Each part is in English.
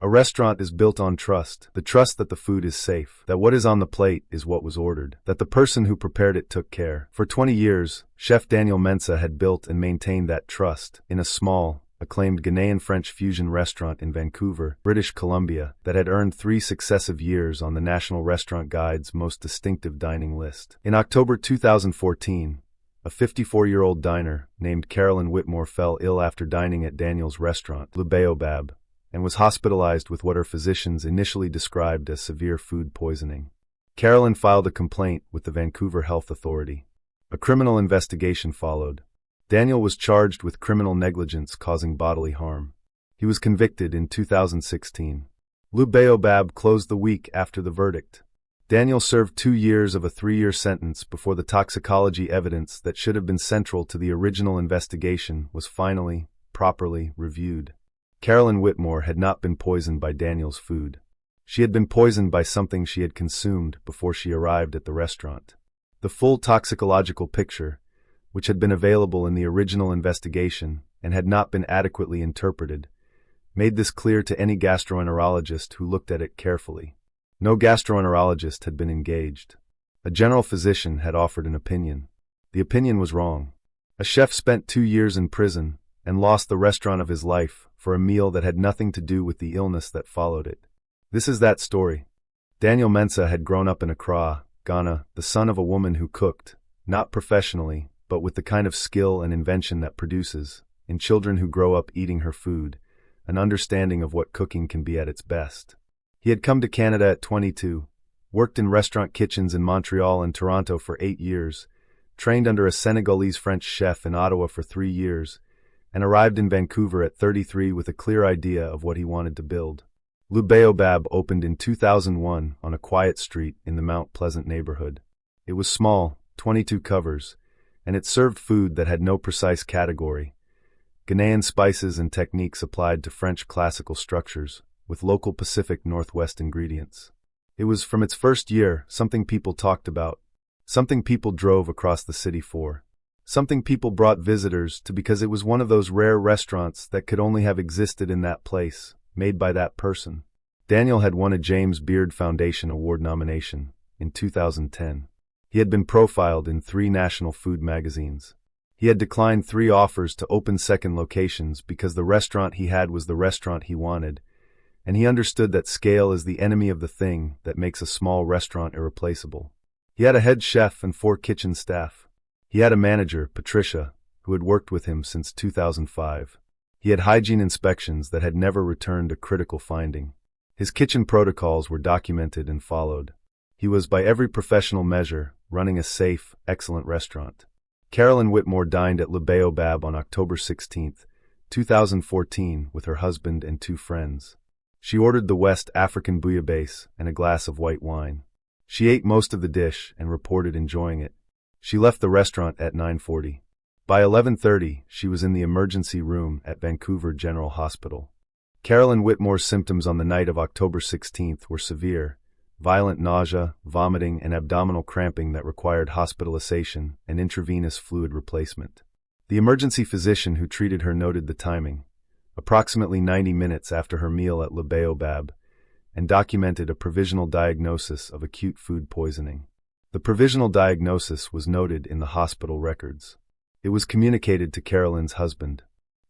A restaurant is built on trust, the trust that the food is safe, that what is on the plate is what was ordered, that the person who prepared it took care. For 20 years, Chef Daniel Mensah had built and maintained that trust in a small, acclaimed Ghanaian-French fusion restaurant in Vancouver, British Columbia, that had earned 3 successive years on the National Restaurant Guide's most distinctive dining list. In October 2014, a 54-year-old diner named Carolyn Whitmore fell ill after dining at Daniel's restaurant, Le Baobab, and was hospitalized with what her physicians initially described as severe food poisoning. Carolyn filed a complaint with the Vancouver Health Authority. A criminal investigation followed. Daniel was charged with criminal negligence causing bodily harm. He was convicted in 2016. Le Baobab closed the week after the verdict. Daniel served 2 years of a 3-year sentence before the toxicology evidence that should have been central to the original investigation was finally, properly reviewed. Carolyn Whitmore had not been poisoned by Daniel's food. She had been poisoned by something she had consumed before she arrived at the restaurant. The full toxicological picture, which had been available in the original investigation and had not been adequately interpreted, made this clear to any gastroenterologist who looked at it carefully. No gastroenterologist had been engaged. A general physician had offered an opinion. The opinion was wrong. A chef spent 2 years in prison and lost the restaurant of his life for a meal that had nothing to do with the illness that followed it. This is that story. Daniel Mensah had grown up in Accra, Ghana, the son of a woman who cooked, not professionally, but with the kind of skill and invention that produces, in children who grow up eating her food, an understanding of what cooking can be at its best. He had come to Canada at 22, worked in restaurant kitchens in Montreal and Toronto for 8 years, trained under a Senegalese-French chef in Ottawa for 3 years, and arrived in Vancouver at 33 with a clear idea of what he wanted to build. Le Baobab opened in 2001 on a quiet street in the Mount Pleasant neighborhood. It was small, 22 covers, and it served food that had no precise category. Ghanaian spices and techniques applied to French classical structures, with local Pacific Northwest ingredients. It was, from its first year, something people talked about, something people drove across the city for, something people brought visitors to because it was one of those rare restaurants that could only have existed in that place, made by that person. Daniel had won a James Beard Foundation Award nomination in 2010. He had been profiled in 3 national food magazines. He had declined 3 offers to open second locations because the restaurant he had was the restaurant he wanted, and he understood that scale is the enemy of the thing that makes a small restaurant irreplaceable. He had a head chef and 4 kitchen staff. He had a manager, Patricia, who had worked with him since 2005. He had hygiene inspections that had never returned a critical finding. His kitchen protocols were documented and followed. He was, by every professional measure, running a safe, excellent restaurant. Carolyn Whitmore dined at Le Baobab on October 16, 2014, with her husband and 2 friends. She ordered the West African bouillabaisse and a glass of white wine. She ate most of the dish and reported enjoying it. She left the restaurant at 9:40. By 11:30, she was in the emergency room at Vancouver General Hospital. Carolyn Whitmore's symptoms on the night of October 16th were severe: violent nausea, vomiting, and abdominal cramping that required hospitalization and intravenous fluid replacement. The emergency physician who treated her noted the timing, approximately 90 minutes after her meal at Le Baobab, and documented a provisional diagnosis of acute food poisoning. The provisional diagnosis was noted in the hospital records. It was communicated to Carolyn's husband.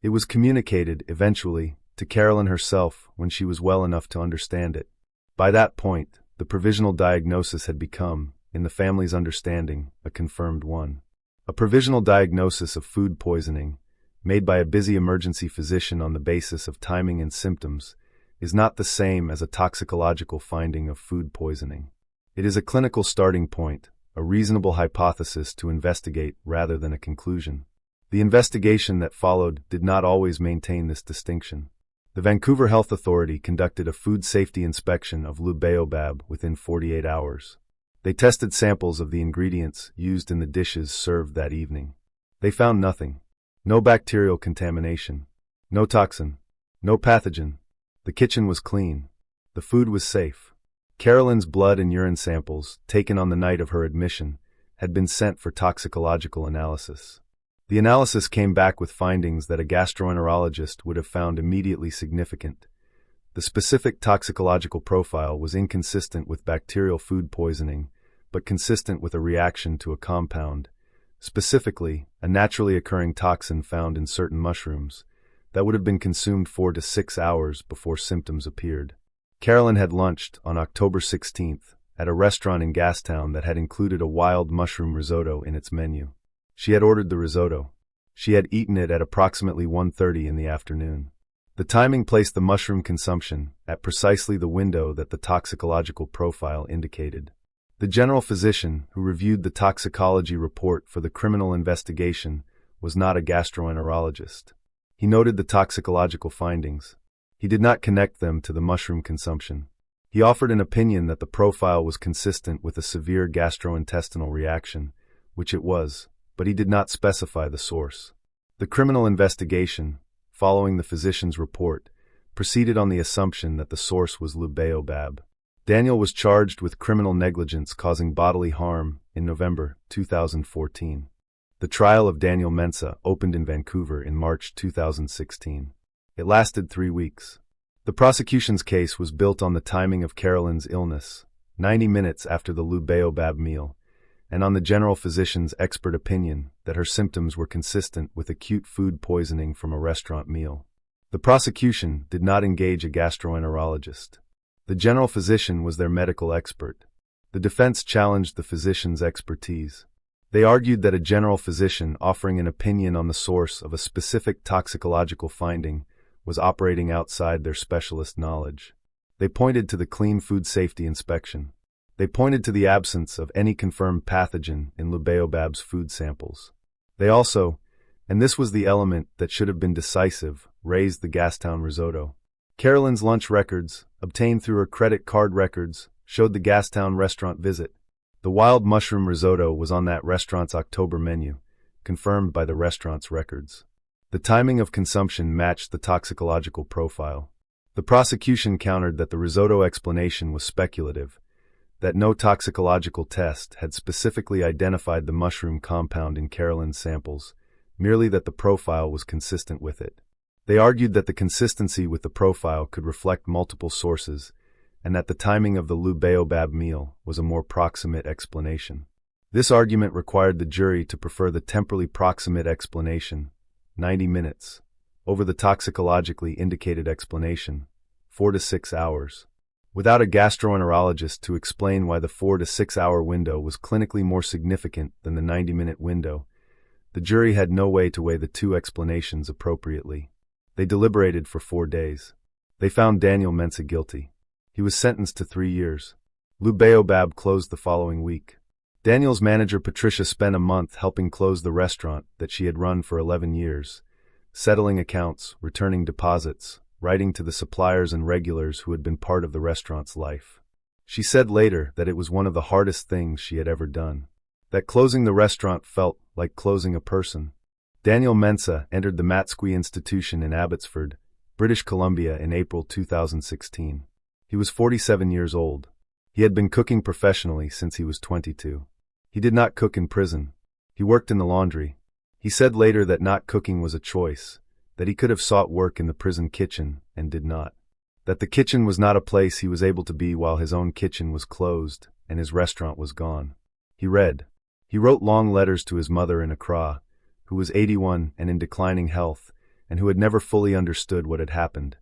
It was communicated, eventually, to Carolyn herself when she was well enough to understand it. By that point, the provisional diagnosis had become, in the family's understanding, a confirmed one. A provisional diagnosis of food poisoning, made by a busy emergency physician on the basis of timing and symptoms, is not the same as a toxicological finding of food poisoning. It is a clinical starting point, a reasonable hypothesis to investigate rather than a conclusion. The investigation that followed did not always maintain this distinction. The Vancouver Health Authority conducted a food safety inspection of Le Baobab within 48 hours. They tested samples of the ingredients used in the dishes served that evening. They found nothing. No bacterial contamination. No toxin. No pathogen. The kitchen was clean. The food was safe. Carolyn's blood and urine samples, taken on the night of her admission, had been sent for toxicological analysis. The analysis came back with findings that a gastroenterologist would have found immediately significant: The specific toxicological profile was inconsistent with bacterial food poisoning, but consistent with a reaction to a compound, specifically a naturally occurring toxin found in certain mushrooms, that would have been consumed 4 to 6 hours before symptoms appeared. Carolyn had lunched on October 16th at a restaurant in Gastown that had included a wild mushroom risotto in its menu. She had ordered the risotto. She had eaten it at approximately 1:30 in the afternoon. The timing placed the mushroom consumption at precisely the window that the toxicological profile indicated. The general physician who reviewed the toxicology report for the criminal investigation was not a gastroenterologist. He noted the toxicological findings. He did not connect them to the mushroom consumption. He offered an opinion that the profile was consistent with a severe gastrointestinal reaction, which it was, but he did not specify the source. The criminal investigation, following the physician's report, proceeded on the assumption that the source was lubeobab. Daniel was charged with criminal negligence causing bodily harm in November 2014. The trial of Daniel Mensah opened in Vancouver in March 2016. It lasted 3 weeks. The prosecution's case was built on the timing of Carolyn's illness, 90 minutes after the lubeobab meal, and on the general physician's expert opinion that her symptoms were consistent with acute food poisoning from a restaurant meal. The prosecution did not engage a gastroenterologist. The general physician was their medical expert. The defense challenged the physician's expertise. They argued that a general physician offering an opinion on the source of a specific toxicological finding was operating outside their specialist knowledge. They pointed to the clean food safety inspection. They pointed to the absence of any confirmed pathogen in lubeobab's food samples. They also, and this was the element that should have been decisive, raised the Gastown risotto. Carolyn's lunch records, obtained through her credit card records, showed the Gastown restaurant visit. The wild mushroom risotto was on that restaurant's October menu, confirmed by the restaurant's records. The timing of consumption matched the toxicological profile. The prosecution countered that the risotto explanation was speculative, that no toxicological test had specifically identified the mushroom compound in Carolyn's samples, merely that the profile was consistent with it. They argued that the consistency with the profile could reflect multiple sources, and that the timing of the lubeobab meal was a more proximate explanation. This argument required the jury to prefer the temporally proximate explanation, 90 minutes, over the toxicologically indicated explanation, 4 to 6 hours. Without a gastroenterologist to explain why the 4 to 6 hour window was clinically more significant than the 90-minute window, the jury had no way to weigh the two explanations appropriately. They deliberated for 4 days. They found Daniel Mensah guilty. He was sentenced to 3 years. Lubeobab closed the following week. Daniel's manager Patricia spent a month helping close the restaurant that she had run for 11 years, settling accounts, returning deposits, writing to the suppliers and regulars who had been part of the restaurant's life. She said later that it was one of the hardest things she had ever done, that closing the restaurant felt like closing a person. Daniel Mensah entered the Matsqui Institution in Abbotsford, British Columbia in April 2016. He was 47 years old. He had been cooking professionally since he was 22. He did not cook in prison. He worked in the laundry. He said later that not cooking was a choice, that he could have sought work in the prison kitchen and did not. That the kitchen was not a place he was able to be while his own kitchen was closed and his restaurant was gone. He read. He wrote long letters to his mother in Accra, who was 81 and in declining health, and who had never fully understood what had happened.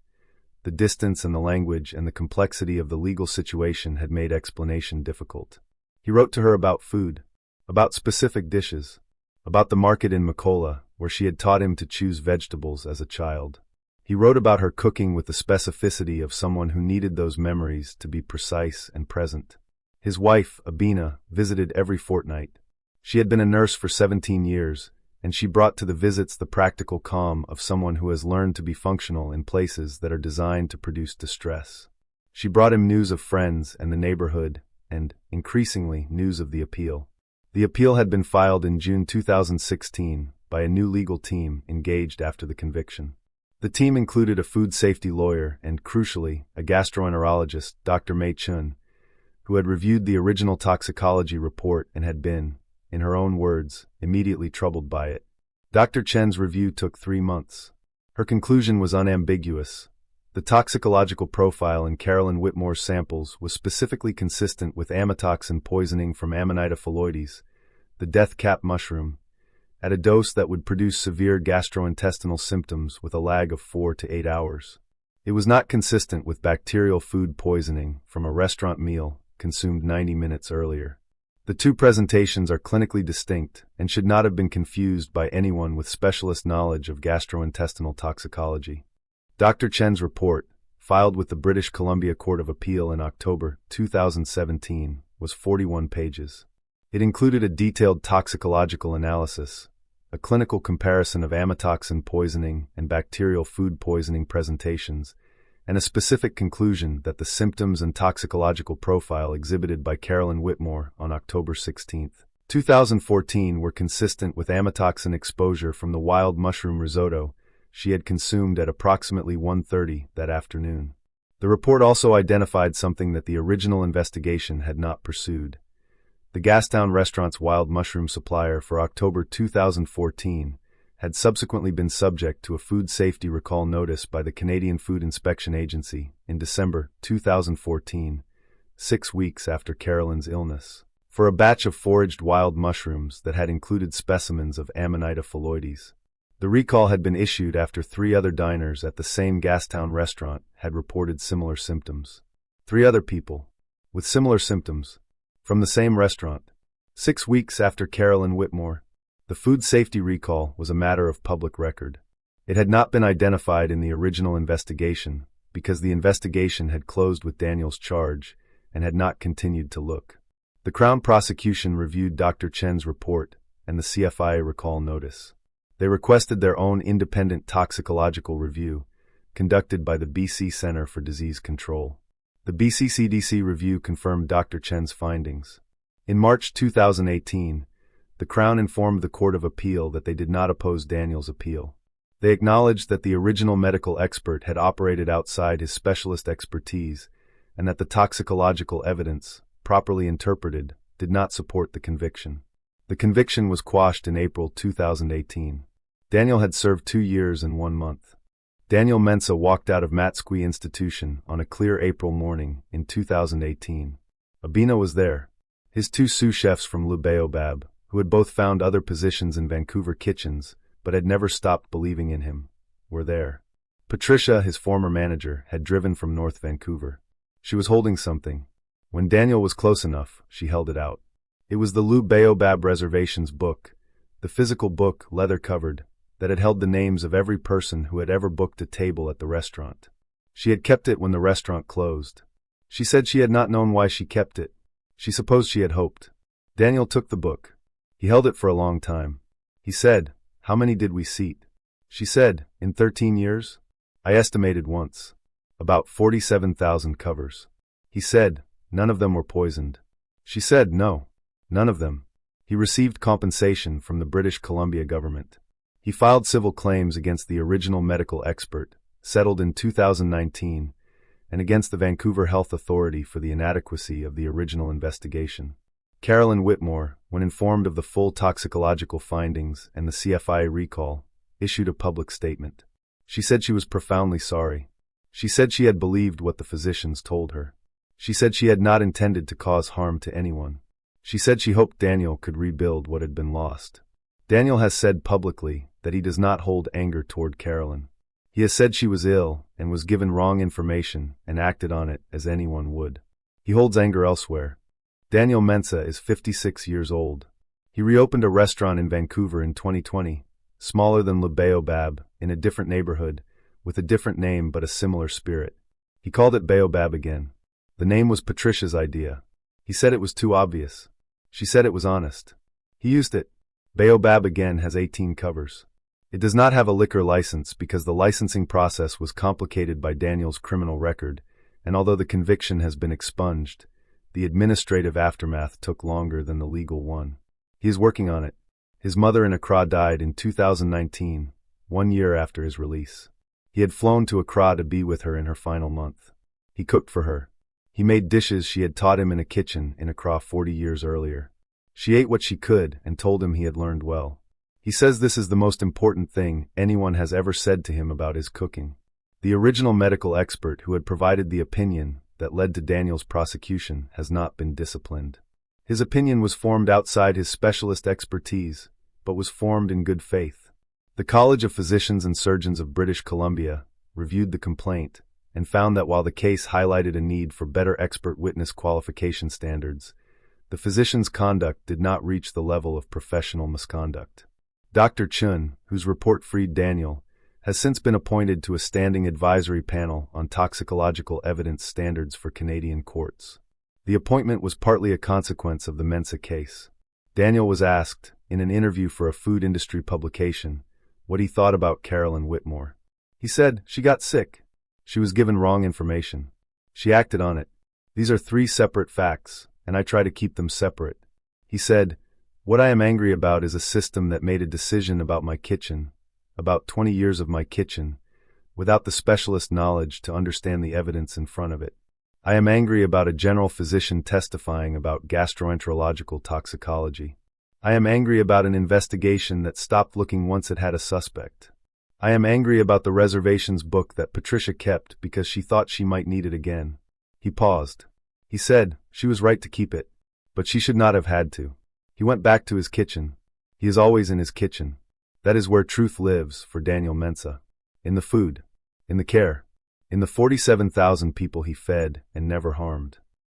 The distance and the language and the complexity of the legal situation had made explanation difficult. He wrote to her about food, about specific dishes, about the market in Makola, where she had taught him to choose vegetables as a child. He wrote about her cooking with the specificity of someone who needed those memories to be precise and present. His wife, Abina, visited every fortnight. She had been a nurse for 17 years, and she brought to the visits the practical calm of someone who has learned to be functional in places that are designed to produce distress. She brought him news of friends and the neighborhood, and, increasingly, news of the appeal. The appeal had been filed in June 2016 by a new legal team engaged after the conviction. The team included a food safety lawyer and, crucially, a gastroenterologist, Dr. Mei Chun, who had reviewed the original toxicology report and had been, in her own words, immediately troubled by it. Dr. Chen's review took 3 months. Her conclusion was unambiguous. The toxicological profile in Carolyn Whitmore's samples was specifically consistent with amatoxin poisoning from Amanita phalloides, the death cap mushroom, at a dose that would produce severe gastrointestinal symptoms with a lag of 4 to 8 hours. It was not consistent with bacterial food poisoning from a restaurant meal consumed 90 minutes earlier. The two presentations are clinically distinct and should not have been confused by anyone with specialist knowledge of gastrointestinal toxicology. Dr. Chen's report, filed with the British Columbia Court of Appeal in October 2017, was 41 pages. It included a detailed toxicological analysis, a clinical comparison of amatoxin poisoning and bacterial food poisoning presentations, and a specific conclusion that the symptoms and toxicological profile exhibited by Carolyn Whitmore on October 16, 2014 were consistent with amatoxin exposure from the wild mushroom risotto she had consumed at approximately 1:30 that afternoon. The report also identified something that the original investigation had not pursued. The Gastown restaurant's wild mushroom supplier for October 2014 had subsequently been subject to a food safety recall notice by the Canadian Food Inspection Agency in December 2014, 6 weeks after Carolyn's illness, for a batch of foraged wild mushrooms that had included specimens of Amanita phalloides. The recall had been issued after 3 other diners at the same Gastown restaurant had reported similar symptoms. 3 other people, with similar symptoms, from the same restaurant. 6 weeks after Carolyn Whitmore, the food safety recall was a matter of public record. It had not been identified in the original investigation because the investigation had closed with Daniel's charge and had not continued to look. The Crown prosecution reviewed Dr. Chen's report and the CFI recall notice. They requested their own independent toxicological review, conducted by the BC Centre for Disease Control. The BC CDC review confirmed Dr. Chen's findings. In March 2018, the Crown informed the Court of Appeal that they did not oppose Daniel's appeal. They acknowledged that the original medical expert had operated outside his specialist expertise and that the toxicological evidence, properly interpreted, did not support the conviction. The conviction was quashed in April 2018. Daniel had served 2 years and 1 month. Daniel Mensah walked out of Matsqui Institution on a clear April morning in 2018. Abina was there. His 2 sous chefs from Le Baobab, who had both found other positions in Vancouver kitchens but had never stopped believing in him, were there. Patricia, his former manager, had driven from North Vancouver. She was holding something. When Daniel was close enough, she held it out. It was the Le Baobab Reservations book, the physical book, leather-covered, that had held the names of every person who had ever booked a table at the restaurant. She had kept it when the restaurant closed. She said she had not known why she kept it. She supposed she had hoped. Daniel took the book. He held it for a long time. He said, "How many did we seat?" She said, "In 13 years? I estimated once. About 47,000 covers." He said, "None of them were poisoned." She said, "No, none of them." He received compensation from the British Columbia government. He filed civil claims against the original medical expert, settled in 2019, and against the Vancouver Health Authority for the inadequacy of the original investigation. Carolyn Whitmore, when informed of the full toxicological findings and the CFI recall, issued a public statement. She said she was profoundly sorry. She said she had believed what the physicians told her. She said she had not intended to cause harm to anyone. She said she hoped Daniel could rebuild what had been lost. Daniel has said publicly that he does not hold anger toward Carolyn. He has said she was ill and was given wrong information and acted on it as anyone would. He holds anger elsewhere. Daniel Mensah is 56 years old. He reopened a restaurant in Vancouver in 2020, smaller than Le Baobab, in a different neighborhood, with a different name but a similar spirit. He called it Baobab again. The name was Patricia's idea. He said it was too obvious. She said it was honest. He used it. Baobab again has 18 covers. It does not have a liquor license because the licensing process was complicated by Daniel's criminal record, and although the conviction has been expunged, the administrative aftermath took longer than the legal one. He is working on it. His mother in Accra died in 2019, 1 year after his release. He had flown to Accra to be with her in her final month. He cooked for her. He made dishes she had taught him in a kitchen in Accra 40 years earlier. She ate what she could and told him he had learned well. He says this is the most important thing anyone has ever said to him about his cooking. The original medical expert who had provided the opinion that led to Daniel's prosecution has not been disciplined. His opinion was formed outside his specialist expertise, but was formed in good faith. The College of Physicians and Surgeons of British Columbia reviewed the complaint and found that while the case highlighted a need for better expert witness qualification standards, the physician's conduct did not reach the level of professional misconduct. Dr. Chun, whose report freed Daniel, has since been appointed to a standing advisory panel on toxicological evidence standards for Canadian courts. The appointment was partly a consequence of the Mensa case. Daniel was asked, in an interview for a food industry publication, what he thought about Carolyn Whitmore. He said, "She got sick. She was given wrong information. She acted on it. These are three separate facts, and I try to keep them separate." He said, "What I am angry about is a system that made a decision about my kitchen, about 20 years of my kitchen, without the specialist knowledge to understand the evidence in front of it. I am angry about a general physician testifying about gastroenterological toxicology. I am angry about an investigation that stopped looking once it had a suspect. I am angry about the reservations book that Patricia kept because she thought she might need it again." He paused. He said she was right to keep it, but she should not have had to. He went back to his kitchen. He is always in his kitchen. That is where truth lives for Daniel Mensa. In the food, in the care, in the 47,000 people he fed and never harmed.